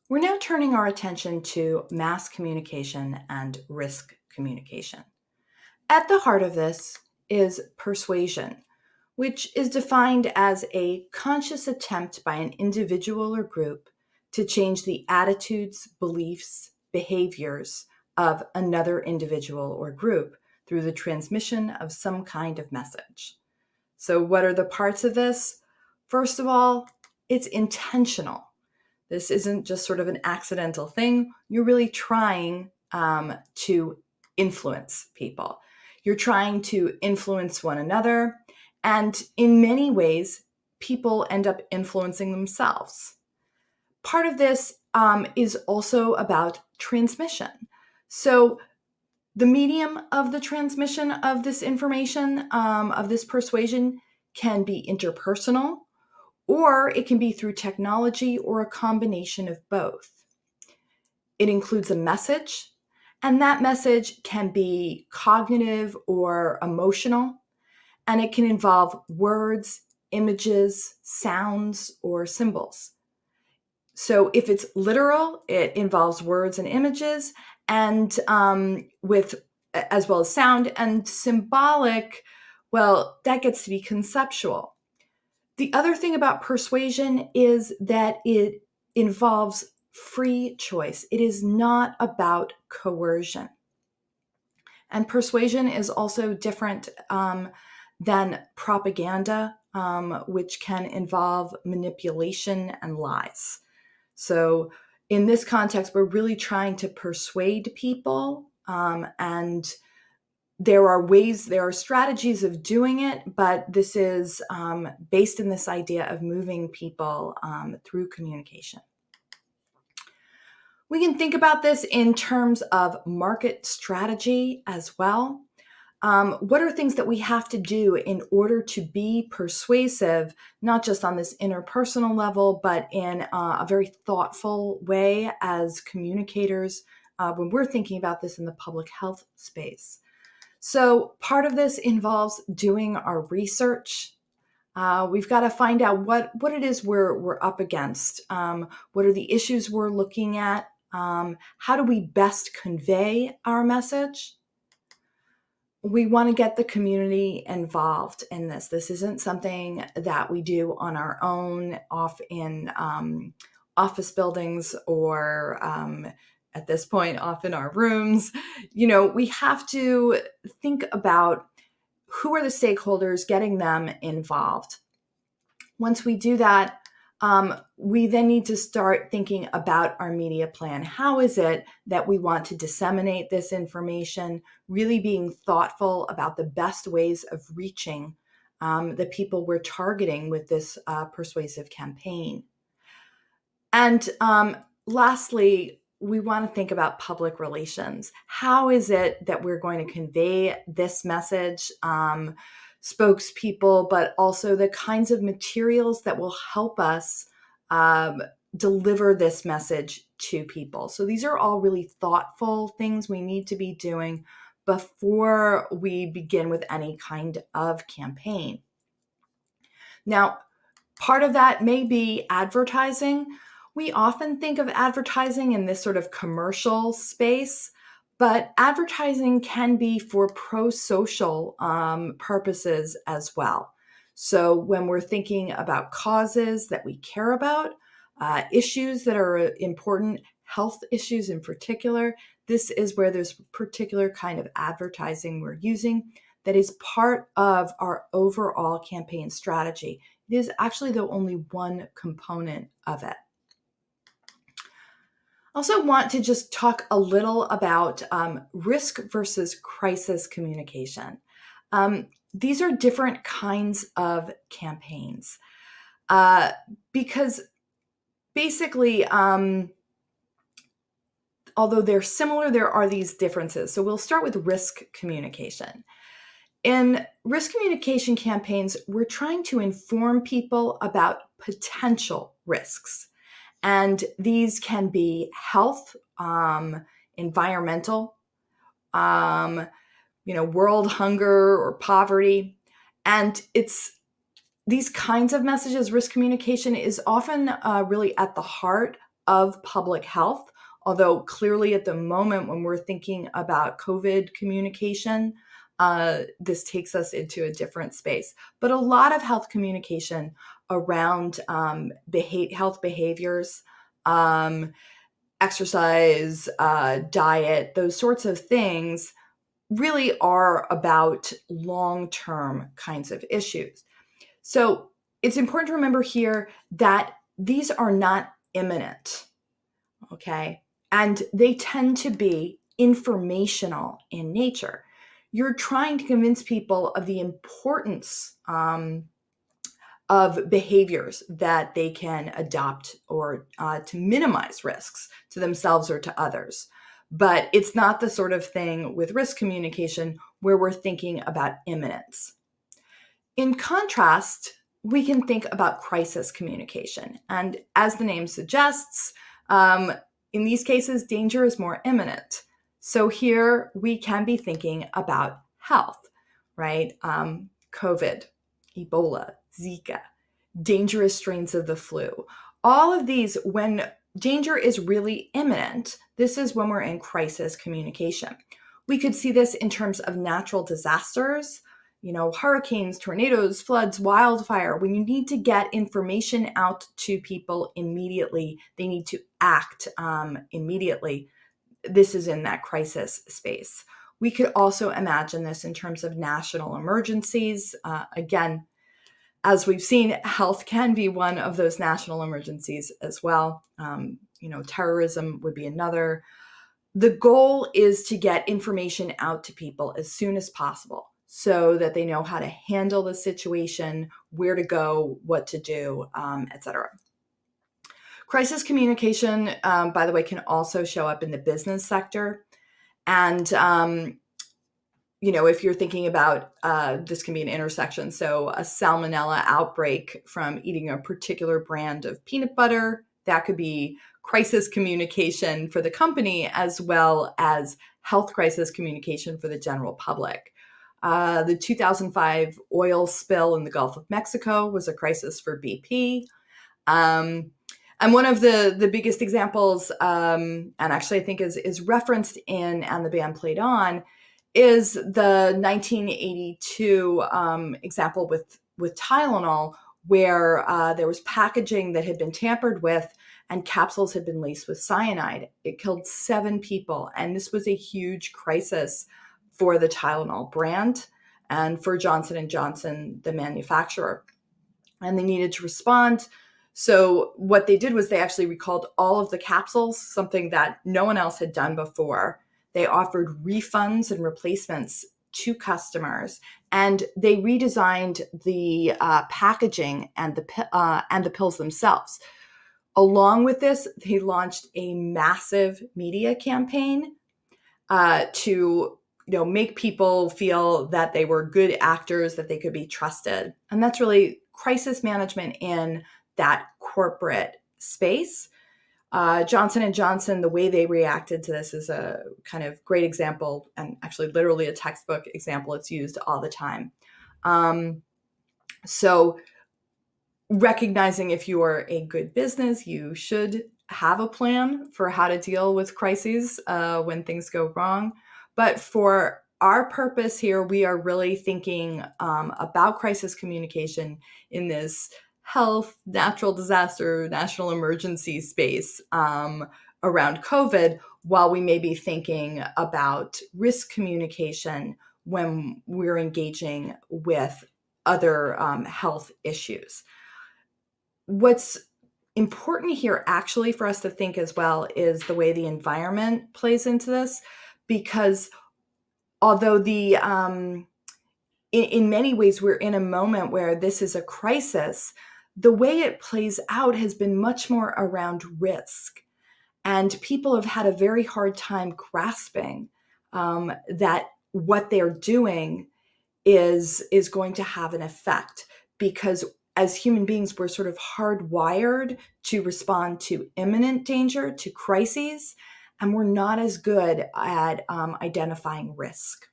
We're now turning our attention to mass communication and risk communication. At the heart of this is persuasion, which is defined as a conscious attempt by an individual or group to change the attitudes, beliefs, behaviors of another individual or group through the transmission of some kind of message. So, what are the parts of this? First of all, it's intentional. This isn't just sort of an accidental thing. You're really trying to influence people. You're trying to influence one another. And in many ways, people end up influencing themselves. Part of this is also about transmission. So, the medium of the transmission of this information, of this persuasion, can be interpersonal, or it can be through technology or a combination of both. It includes a message, and that message can be cognitive or emotional, and it can involve words, images, sounds, or symbols. So if it's literal, it involves words and images, and with as well as sound. And symbolic, well, that gets to be conceptual. The other thing about persuasion is that it involves free choice. It is not about coercion. And persuasion is also different than propaganda, which can involve manipulation and lies. So, in this context, we're really trying to persuade people, and there are strategies of doing it, but this is based in this idea of moving people through communication. We can think about this in terms of market strategy as well. What are things that we have to do in order to be persuasive, not just on this interpersonal level, but in a very thoughtful way as communicators when we're thinking about this in the public health space? So part of this involves doing our research. We've got to find out what it is we're up against. What are the issues we're looking at? How do we best convey our message? We want to get the community involved in this. This isn't something that we do on our own off in office buildings or at this point off in our rooms. We have to think about who are the stakeholders, getting them involved. Once we do that, we then need to start thinking about our media plan. How is it that we want to disseminate this information, really being thoughtful about the best ways of reaching the people we're targeting with this persuasive campaign? And lastly, we want to think about public relations. How is it that we're going to convey this message? Spokespeople, but also the kinds of materials that will help us deliver this message to people. So these are all really thoughtful things we need to be doing before we begin with any kind of campaign. Now, part of that may be advertising. We often think of advertising in this sort of commercial space, but advertising can be for pro-social purposes as well. So when we're thinking about causes that we care about, issues that are important, health issues in particular, this is where there's a particular kind of advertising we're using that is part of our overall campaign strategy. It is actually the only one component of it. I also want to just talk a little about risk versus crisis communication. These are different kinds of campaigns because basically, although they're similar, there are these differences. So we'll start with risk communication. In risk communication campaigns, we're trying to inform people about potential risks. And these can be health, environmental, world hunger or poverty. And it's these kinds of messages, risk communication is often really at the heart of public health, although clearly at the moment when we're thinking about COVID communication, this takes us into a different space. But a lot of health communication around health behaviors, exercise, diet, those sorts of things really are about long-term kinds of issues. So it's important to remember here that these are not imminent, okay? And they tend to be informational in nature. You're trying to convince people of the importance of behaviors that they can adopt or to minimize risks to themselves or to others. But it's not the sort of thing with risk communication where we're thinking about imminence. In contrast, we can think about crisis communication. And as the name suggests, in these cases, danger is more imminent. So here we can be thinking about health, right? COVID, Ebola, Zika, dangerous strains of the flu. All of these, when danger is really imminent, this is when we're in crisis communication. We could see this in terms of natural disasters, hurricanes, tornadoes, floods, wildfire. When you need to get information out to people immediately, they need to act immediately. This is in that crisis space. We could also imagine this in terms of national emergencies. Again, as we've seen, health can be one of those national emergencies as well. Terrorism would be another. The goal is to get information out to people as soon as possible so that they know how to handle the situation, where to go, what to do, etc. Crisis communication, by the way, can also show up in the business sector. And if you're thinking about, this can be an intersection. So a salmonella outbreak from eating a particular brand of peanut butter, that could be crisis communication for the company as well as health crisis communication for the general public. The 2005 oil spill in the Gulf of Mexico was a crisis for BP. And one of the biggest examples, and actually I think is referenced in And the Band Played On, is the 1982 example with Tylenol, where there was packaging that had been tampered with and capsules had been laced with cyanide. It killed 7 people, and this was a huge crisis for the Tylenol brand and for Johnson & Johnson, the manufacturer. And they needed to respond. So what they did was they actually recalled all of the capsules, something that no one else had done before. They offered refunds and replacements to customers, and they redesigned the packaging and the pills themselves. Along with this, they launched a massive media campaign to make people feel that they were good actors, that they could be trusted. And that's really crisis management in that corporate space. Johnson & Johnson, the way they reacted to this is a kind of great example, and actually literally a textbook example. It's used all the time. So recognizing if you are a good business, you should have a plan for how to deal with crises when things go wrong. But for our purpose here, we are really thinking about crisis communication in this health, natural disaster, national emergency space around COVID, while we may be thinking about risk communication when we're engaging with other health issues. What's important here actually for us to think as well is the way the environment plays into this, because although in many ways we're in a moment where this is a crisis, the way it plays out has been much more around risk. And people have had a very hard time grasping that what they're doing is going to have an effect, because as human beings, we're sort of hardwired to respond to imminent danger, to crises, and we're not as good at identifying risk.